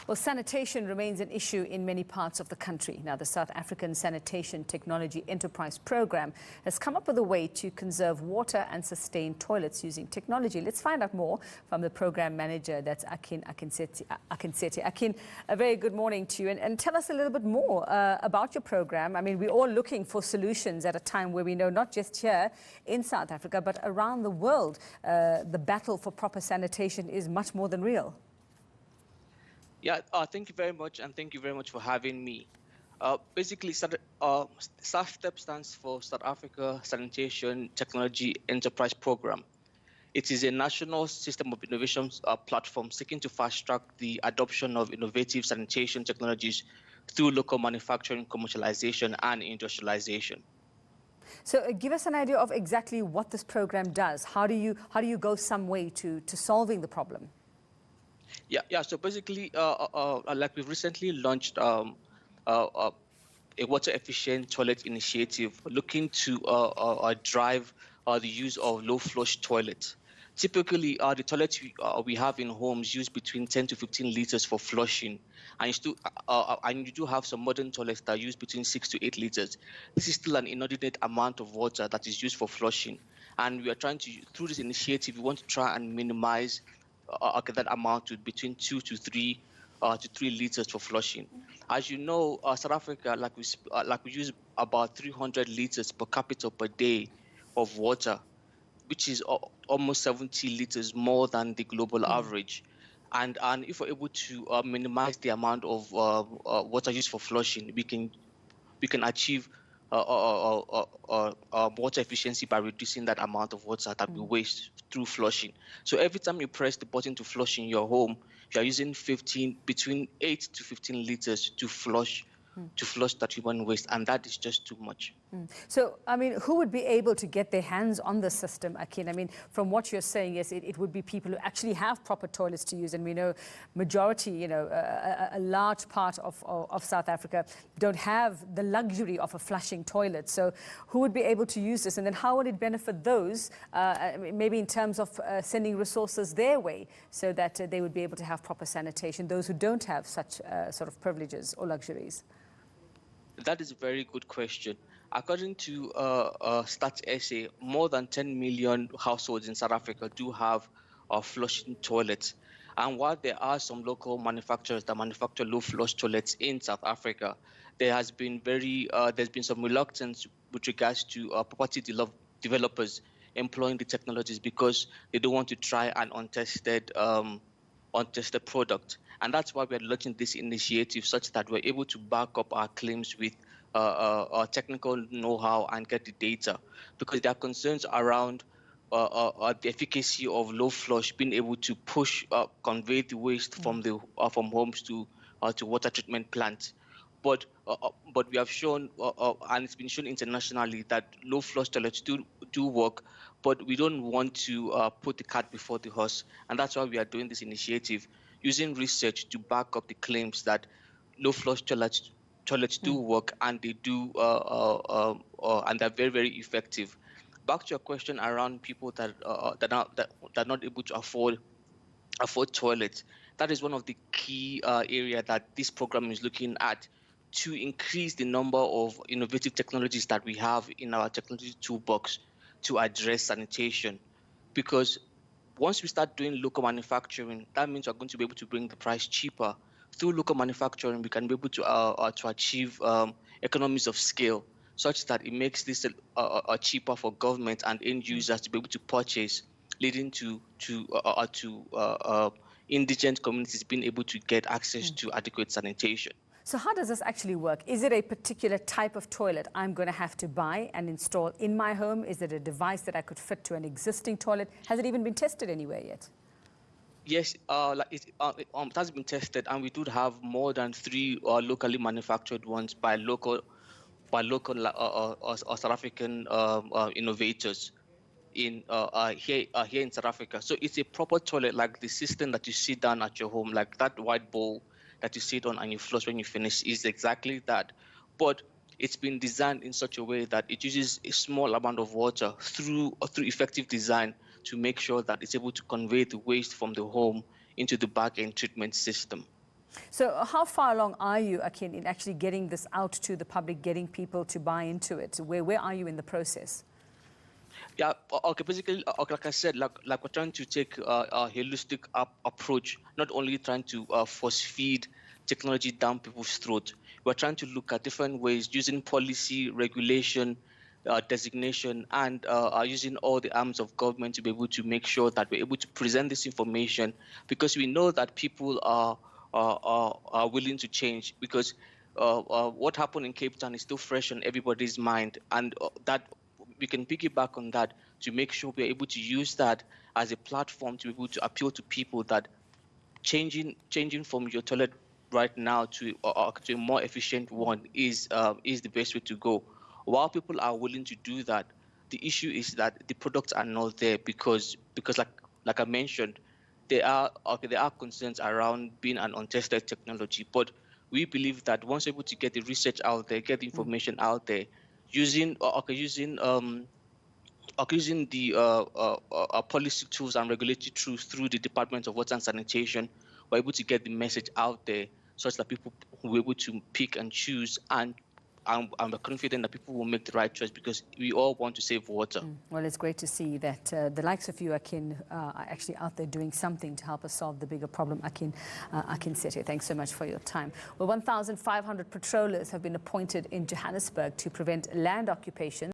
Well, sanitation remains an issue in many parts of the country. Now, the South African Sanitation Technology Enterprise Programme has come up with a way to conserve water and sustain toilets using technology. Let's find out more from the Programme Manager, that's Akin Akinsete. Akin, a very good morning to you. And tell us a little bit more about your programme. I mean, we're all looking for solutions at a time where we know not just here in South Africa, but around the world, the battle for proper sanitation is much more than real. Yeah, thank you very much, and thank you very much for having me. Basically, SASTEP stands for South Africa Sanitation Technology Enterprise Programme. It is a national system of innovation platform seeking to fast-track the adoption of innovative sanitation technologies through local manufacturing, commercialization, and industrialization. So give us an idea of exactly what this program does. How do you go some way to solving the problem? Yeah. So basically, like we've recently launched a water-efficient toilet initiative, looking to drive the use of low-flush toilets. Typically, the toilets we have in homes use between 10 to 15 liters for flushing, and you do have some modern toilets that use between 6 to 8 liters. This is still an inordinate amount of water that is used for flushing, and we are trying to, through this initiative, we want to try and minimize that amount to between 2 to 3 liters for flushing. As you know, South Africa, we use about 300 liters per capita per day of water, which is almost 70 liters more than the global average. And if we're able to minimize the amount of water used for flushing, we can achieve water efficiency by reducing that amount of water that we waste through flushing. So every time you press the button to flush in your home, you are using between 8 to 15 liters to flush that human waste, and that is just too much. So, I mean, who would be able to get their hands on the system, Akin? I mean, from what you're saying, yes, it would be people who actually have proper toilets to use, and we know majority, a large part of South Africa don't have the luxury of a flushing toilet. So who would be able to use this, and then how would it benefit those, maybe in terms of sending resources their way, so that they would be able to have proper sanitation, those who don't have such sort of privileges or luxuries? That is a very good question. According to Stats SA, more than 10 million households in South Africa do have flushing toilets. And while there are some local manufacturers that manufacture low-flush toilets in South Africa, there's been some reluctance with regards to property developers employing the technologies because they don't want to try an untested product. And that's why we're launching this initiative, such that we're able to back up our claims with our technical know-how and get the data, because there are concerns around the efficacy of low flush being able to convey the waste from homes to water treatment plants. But we have shown, and it's been shown internationally, that low flush toilets do work, but we don't want to put the cart before the horse, and that's why we are doing this initiative, using research to back up the claims that low flush toilets do work, and they do, and they're very, very effective. Back to your question around people that are not able to afford toilets. That is one of the key area that this program is looking at, to increase the number of innovative technologies that we have in our technology toolbox to address sanitation. Because once we start doing local manufacturing, that means we're going to be able to bring the price cheaper. Through local manufacturing, we can be able to achieve economies of scale, such that it makes this cheaper for government and end users to be able to purchase, leading to indigent communities being able to get access to adequate sanitation. So how does this actually work? Is it a particular type of toilet I'm going to have to buy and install in my home? Is it a device that I could fit to an existing toilet? Has it even been tested anywhere yet? Yes, it has been tested, and we do have more than 3 locally manufactured ones by local South African innovators here in South Africa. So it's a proper toilet, like the system that you sit down at your home, like that white bowl that you sit on and you flush when you finish, is exactly that. But it's been designed in such a way that it uses a small amount of water through effective design to make sure that it's able to convey the waste from the home into the back-end treatment system. So how far along are you, Akin, in actually getting this out to the public, getting people to buy into it? Where are you in the process? Yeah, okay, basically, like I said, like we're trying to take a holistic approach, not only trying to force feed technology down people's throats. We're trying to look at different ways using policy, regulation, designation, and using all the arms of government to be able to make sure that we're able to present this information, because we know that people are willing to change, because what happened in Cape Town is still fresh on everybody's mind, and that we can piggyback on that to make sure we're able to use that as a platform to be able to appeal to people that changing from your toilet right now to a more efficient one is the best way to go. While people are willing to do that, the issue is that the products are not there, because like I mentioned, there are concerns around being an untested technology. But we believe that once we're able to get the research out there, get the information out there, using the policy tools and regulatory tools through the Department of Water and Sanitation, we're able to get the message out there such that people will be able to pick and choose, and we're confident that people will make the right choice, because we all want to save water. Well, it's great to see that the likes of you, Akin, are actually out there doing something to help us solve the bigger problem. Akin Akinsete, thanks so much for your time. Well, 1,500 patrollers have been appointed in Johannesburg to prevent land occupation.